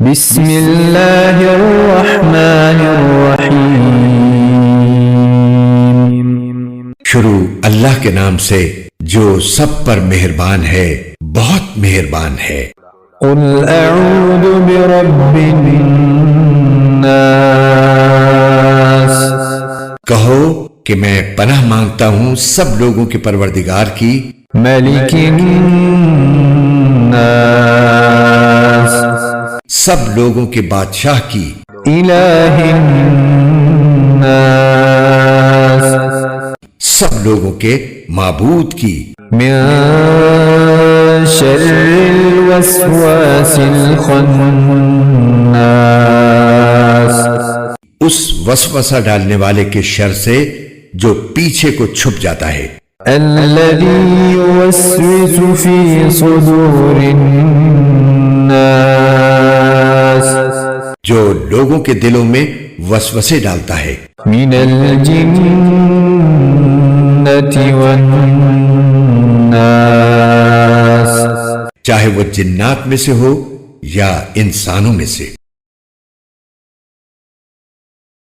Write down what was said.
بسم اللہ الرحمن الرحیم، شروع اللہ کے نام سے جو سب پر مہربان ہے، بہت مہربان ہے۔ قل اعوذ برب الناس، کہو کہ میں پناہ مانگتا ہوں سب لوگوں کے پروردگار کی، ملک الناس، سب لوگوں کے بادشاہ کی، الہ الناس، سب لوگوں کے معبود کی، من شر الوسواس الخناس، اس وسوسہ ڈالنے والے کے شر سے جو پیچھے کو چھپ جاتا ہے، الذي يوسوس في صدور الناس، جو لوگوں کے دلوں میں وسوسے ڈالتا ہے، من الجنة والناس، چاہے وہ جنات میں سے ہو یا انسانوں میں سے۔